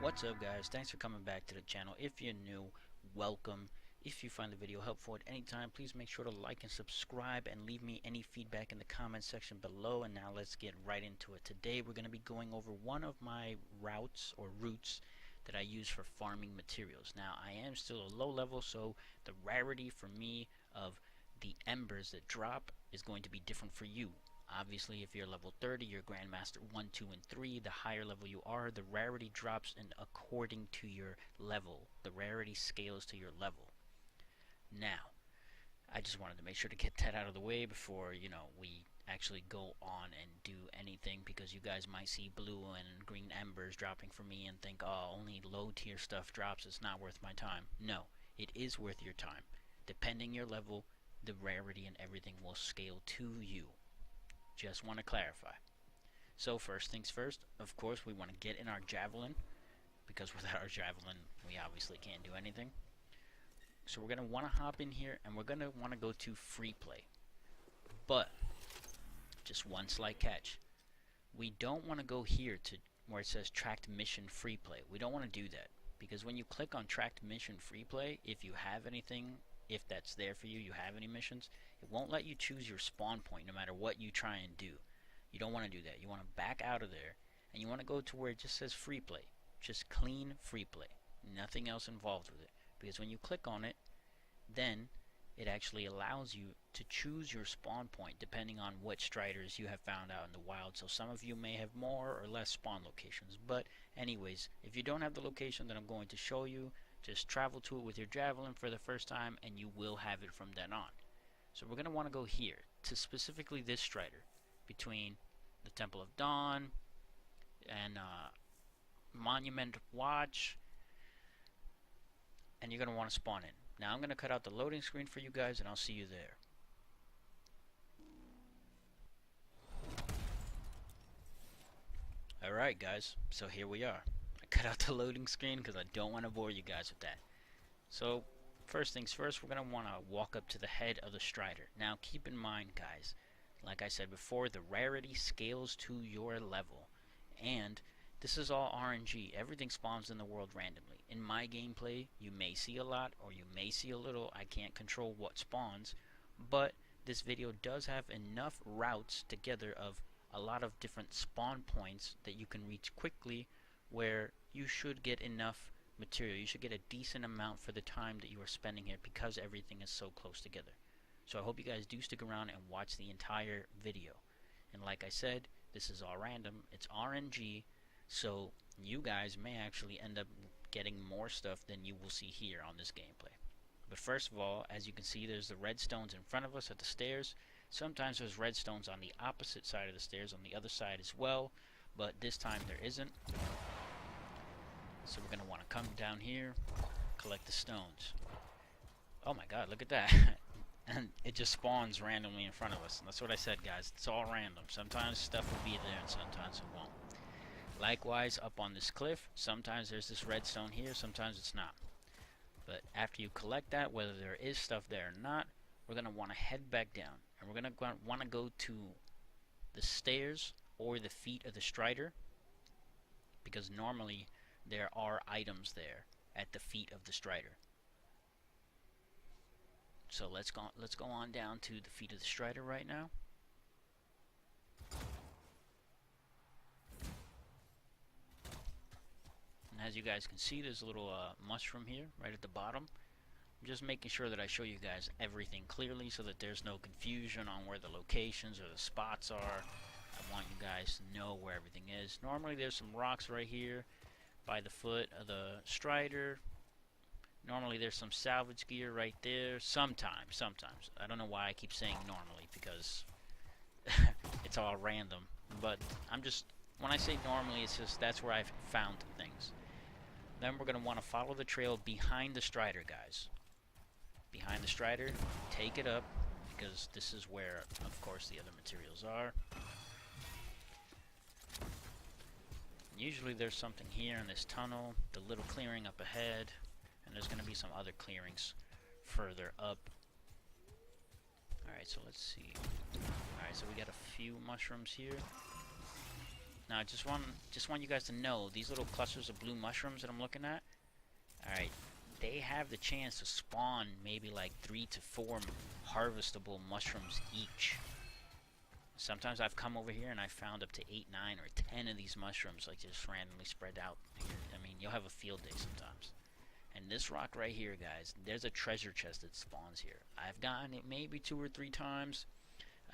What's up, guys? Thanks for coming back to the channel. If you're new, welcome. If you find the video helpful at any time, please make sure to like and subscribe and leave me any feedback in the comment section below. And now let's get right into it. Today we're going to be going over one of my routes that I use for farming materials. Now I am still a low level, so the rarity for me of the embers that drop is going to be different for you. Obviously, if you're level 30, you're Grandmaster 1, 2, and 3. The higher level you are, the rarity drops in according to your level. The rarity scales to your level. Now, I just wanted to make sure to get that out of the way before, we actually go on and do anything, because you guys might see blue and green embers dropping for me and think, oh, only low tier stuff drops, it's not worth my time. No, it is worth your time. Depending your level, the rarity and everything will scale to you. Just want to clarify. So first things first, of course, we want to get in our javelin, because without our javelin we obviously can't do anything. So we're going to want to hop in here and we're going to want to go to Freeplay. But just one slight catch. We don't want to go here to where it says tracked mission Freeplay. We don't want to do that, because when you click on tracked mission Freeplay, if you have anything, if that's there for you, you have any missions, it won't let you choose your spawn point no matter what you try and do. You don't want to do that. You want to back out of there and you want to go to where it just says free play. Just clean free play. Nothing else involved with it. Because when you click on it, then it actually allows you to choose your spawn point depending on what striders you have found out in the wild. So some of you may have more or less spawn locations. But anyways, if you don't have the location that I'm going to show you, just travel to it with your javelin for the first time and you will have it from then on. So we're going to want to go here to specifically this strider between the Temple of Dawn and Monument Watch, and you're going to want to spawn in. Now I'm going to cut out the loading screen for you guys and I'll see you there. Alright guys, so here we are. I cut out the loading screen because I don't want to bore you guys with that. So first things first, we're going to want to walk up to the head of the strider. Now keep in mind, guys, like I said before, the rarity scales to your level, and this is all RNG. Everything spawns in the world randomly. In my gameplay, you may see a lot or you may see a little. I can't control what spawns, but this video does have enough routes together of a lot of different spawn points that you can reach quickly, where you should get enough material. You should get a decent amount for the time that you are spending here, because everything is so close together. So I hope you guys do stick around and watch the entire video. And like I said, this is all random. It's RNG, so you guys may actually end up getting more stuff than you will see here on this gameplay. But first of all, as you can see, there's the redstones in front of us at the stairs. Sometimes there's redstones on the opposite side of the stairs, on the other side as well, but this time there isn't. So we're going to want to come down here, collect the stones. Oh my god, look at that. And it just spawns randomly in front of us. And that's what I said, guys. It's all random. Sometimes stuff will be there and sometimes it won't. Likewise, up on this cliff, sometimes there's this redstone here, sometimes it's not. But after you collect that, whether there is stuff there or not, we're going to want to head back down. And we're going to want to go to the stairs or the feet of the strider, because normally there are items there at the feet of the strider. So let's go on down to the feet of the strider right now. And as you guys can see, there's a little mushroom here right at the bottom. I'm just making sure that I show you guys everything clearly so that there's no confusion on where the locations or the spots are. I want you guys to know where everything is. Normally there's some rocks right here by the foot of the strider. Normally there's some salvage gear right there. Sometimes. I don't know why I keep saying normally, because it's all random. But when I say normally, it's just that's where I've found things. Then we're going to want to follow the trail behind the strider, guys. Behind the strider, take it up, because this is where, of course, the other materials are. Usually there's something here in this tunnel, the little clearing up ahead. And there's going to be some other clearings further up. Alright, so let's see. Alright, so we got a few mushrooms here. Now, I just want you guys to know, these little clusters of blue mushrooms that I'm looking at, alright, they have the chance to spawn maybe like 3 to 4 harvestable mushrooms each. Sometimes I've come over here and I found up to 8, 9, or 10 of these mushrooms, like just randomly spread out here. I mean, you'll have a field day sometimes. And this rock right here, guys, there's a treasure chest that spawns here. I've gotten it maybe 2 or 3 times.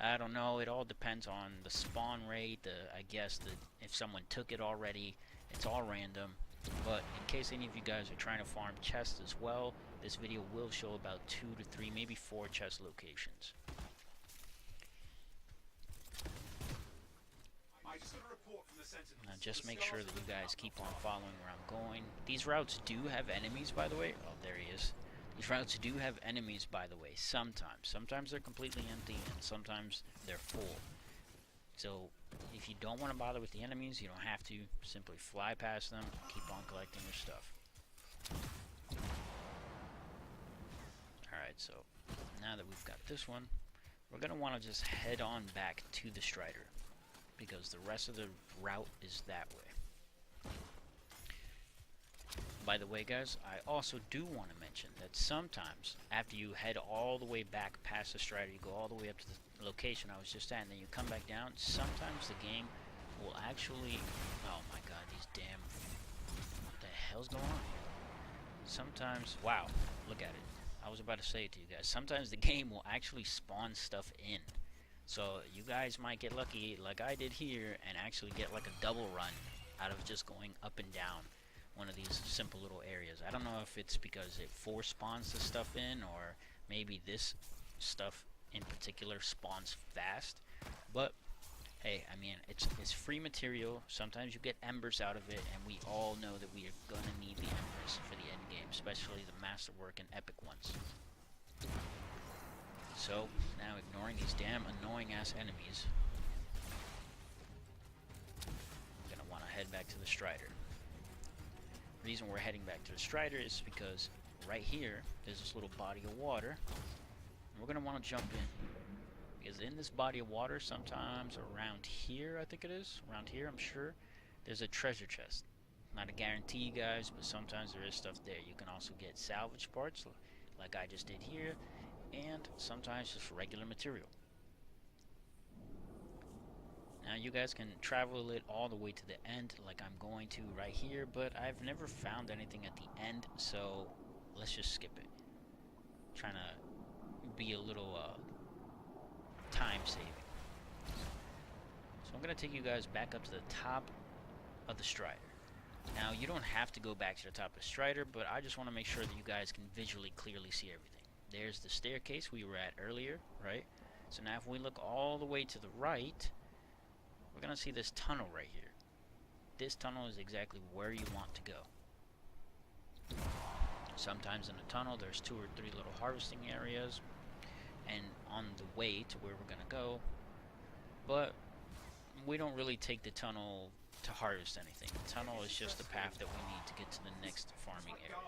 I don't know, it all depends on the spawn rate, I guess if someone took it already, it's all random. But in case any of you guys are trying to farm chests as well, this video will show about 2 to 3, maybe 4 chest locations. Now just make sure that you guys keep on following where I'm going. These routes do have enemies, by the way. Oh, there he is. These routes do have enemies, by the way, sometimes. Sometimes they're completely empty, and sometimes they're full. So, if you don't want to bother with the enemies, you don't have to. Simply fly past them, keep on collecting your stuff. Alright, so, now that we've got this one, we're going to want to just head on back to the Strider, because the rest of the route is that way. By the way, guys, I also do want to mention that sometimes, after you head all the way back past the Strider, you go all the way up to the location I was just at, and then you come back down, sometimes the game will actually... Oh my god, these damn... What the hell's going on here? Sometimes... Wow, look at it. I was about to say it to you guys. Sometimes the game will actually spawn stuff in. So, you guys might get lucky, like I did here, and actually get like a double run out of just going up and down one of these simple little areas. I don't know if it's because it force spawns the stuff in, or maybe this stuff in particular spawns fast, but hey, I mean, it's free material. Sometimes you get embers out of it, and we all know that we are gonna need the embers for the end game, especially the masterwork and epic ones. So now, ignoring these damn annoying ass enemies, I'm gonna want to head back to the Strider. The reason we're heading back to the Strider is because right here there's this little body of water, and we're going to want to jump in, because in this body of water, sometimes around here, I think it is, around here I'm sure, there's a treasure chest. Not a guarantee, guys, but sometimes there is stuff there. You can also get salvage parts like I just did here, and sometimes just regular material. Now you guys can travel it all the way to the end like I'm going to right here, but I've never found anything at the end, so let's just skip it. Trying to be a little time saving. So I'm going to take you guys back up to the top of the Strider. Now you don't have to go back to the top of the Strider, but I just want to make sure that you guys can visually clearly see everything. There's the staircase we were at earlier, right? So now if we look all the way to the right, we're going to see this tunnel right here. This tunnel is exactly where you want to go. Sometimes in the tunnel there's 2 or 3 little harvesting areas, and on the way to where we're going to go, but we don't really take the tunnel to harvest anything. The tunnel is just the path that we need to get to the next farming area.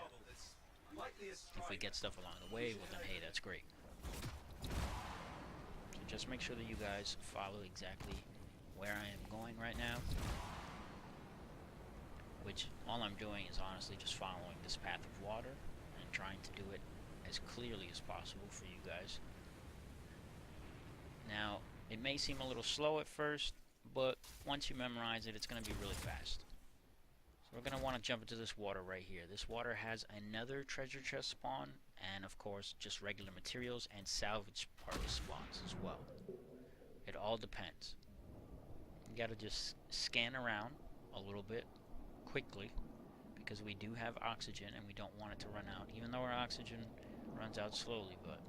If we get stuff along the way, well then hey, that's great. So just make sure that you guys follow exactly where I am going right now, which all I'm doing is honestly just following this path of water and trying to do it as clearly as possible for you guys. Now, it may seem a little slow at first, but once you memorize it, it's going to be really fast. So we're going to want to jump into this water right here. This water has another treasure chest spawn, and of course just regular materials and salvage part spawns as well. It all depends. You gotta just scan around a little bit quickly, because we do have oxygen and we don't want it to run out, even though our oxygen runs out slowly. But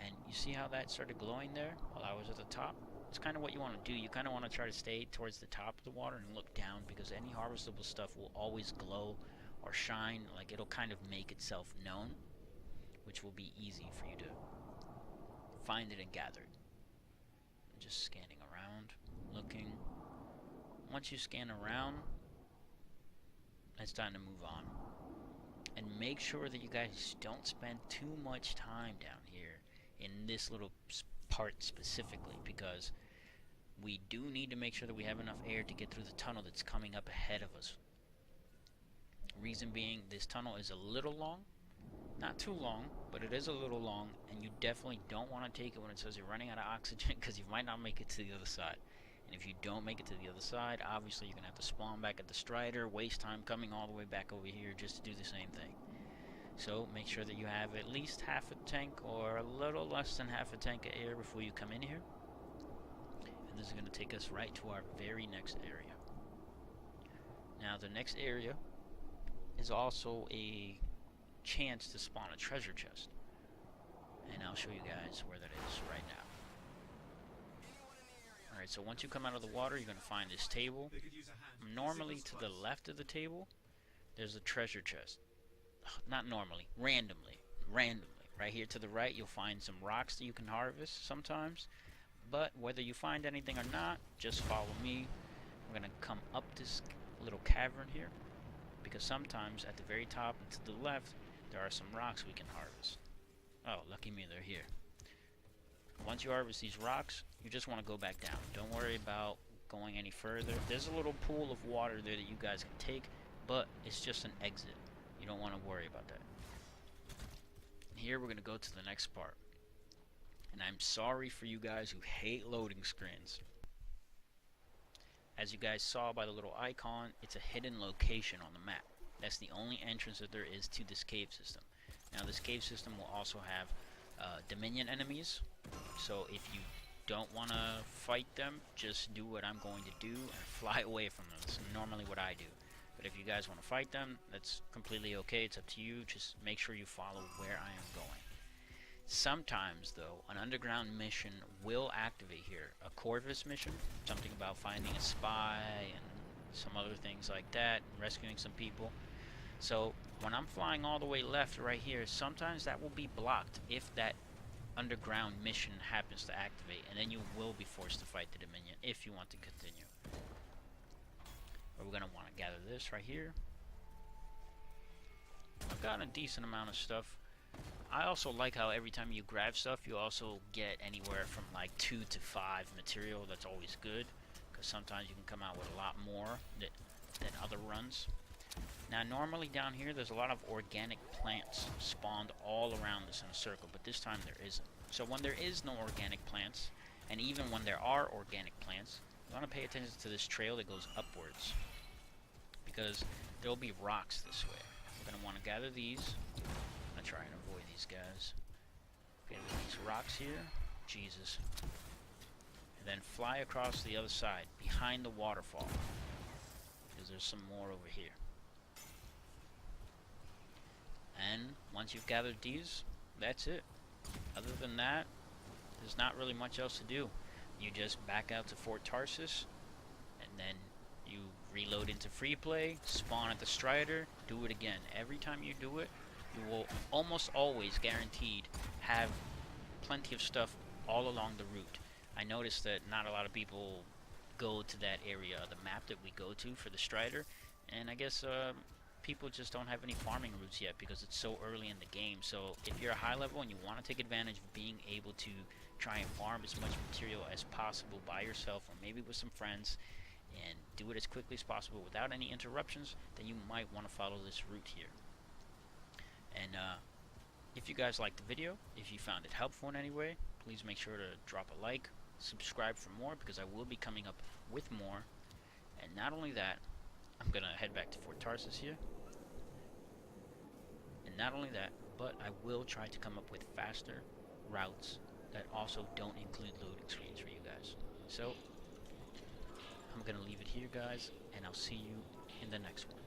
and you see how that started glowing there while I was at the top? It's kind of what you want to do. You kind of want to try to stay towards the top of the water and look down, because any harvestable stuff will always glow or shine, like it'll kind of make itself known, which will be easy for you to find it and gather it. I'm just scanning around, looking. Once you scan around, it's time to move on. And make sure that you guys don't spend too much time down here in this little part specifically, because we do need to make sure that we have enough air to get through the tunnel that's coming up ahead of us. Reason being, this tunnel is a little long. Not too long, but it is a little long, and you definitely don't want to take it when it says you're running out of oxygen, because you might not make it to the other side. And if you don't make it to the other side, obviously you're going to have to spawn back at the Strider, waste time coming all the way back over here just to do the same thing. So make sure that you have at least half a tank or a little less than half a tank of air before you come in here. And this is going to take us right to our very next area. Now the next area is also a chance to spawn a treasure chest, and I'll show you guys where that is right now. Alright, so once you come out of the water, you're going to find this table. Normally to the left of the table there's a treasure chest. Not normally, randomly. Right here to the right you'll find some rocks that you can harvest sometimes, but whether you find anything or not, just follow me. We're going to come up this little cavern here, because sometimes at the very top and to the left there are some rocks we can harvest. Oh, lucky me, they're here. Once you harvest these rocks, you just want to go back down. Don't worry about going any further. There's a little pool of water there that you guys can take, but it's just an exit. You don't want to worry about that. Here we're going to go to the next part. And I'm sorry for you guys who hate loading screens. As you guys saw by the little icon, it's a hidden location on the map. That's the only entrance that there is to this cave system. Now this cave system will also have Dominion enemies, so if you don't want to fight them, just do what I'm going to do and fly away from them. That's normally what I do. But if you guys want to fight them, that's completely okay. It's up to you. Just make sure you follow where I am going. Sometimes, though, an underground mission will activate here. A Corvus mission, something about finding a spy and some other things like that, rescuing some people. So when I'm flying all the way left right here, sometimes that will be blocked if that underground mission happens to activate, and then you will be forced to fight the Dominion if you want to continue. But we're going to want to gather this right here. I've gotten a decent amount of stuff. I also like how every time you grab stuff, you also get anywhere from like 2 to 5 material. That's always good, because sometimes you can come out with a lot more than other runs. Now normally down here there's a lot of organic plants spawned all around us in a circle, but this time there isn't. So when there is no organic plants, and even when there are organic plants, you want to pay attention to this trail that goes upwards, because there will be rocks this way. We're going to want to gather these. I'm going to try and avoid these guys. Get these rocks here. Jesus. And then fly across the other side, behind the waterfall, because there's some more over here. And once you've gathered these, that's it. Other than that, there's not really much else to do. You just back out to Fort Tarsus, and then you reload into Freeplay, spawn at the Strider, do it again. Every time you do it, you will almost always guaranteed have plenty of stuff all along the route. I noticed that not a lot of people go to that area of the map that we go to for the Strider, and I guess people just don't have any farming routes yet because it's so early in the game. So if you're a high level and you want to take advantage of being able to try and farm as much material as possible by yourself, or maybe with some friends, and do it as quickly as possible without any interruptions, then you might want to follow this route here. And if you guys liked the video, if you found it helpful in any way, please make sure to drop a like, subscribe for more, because I will be coming up with more. And not only that, I'm gonna head back to Fort Tarsus here. And not only that, but I will try to come up with faster routes that also don't include loading screens for you guys. So I'm gonna leave it here, guys, and I'll see you in the next one.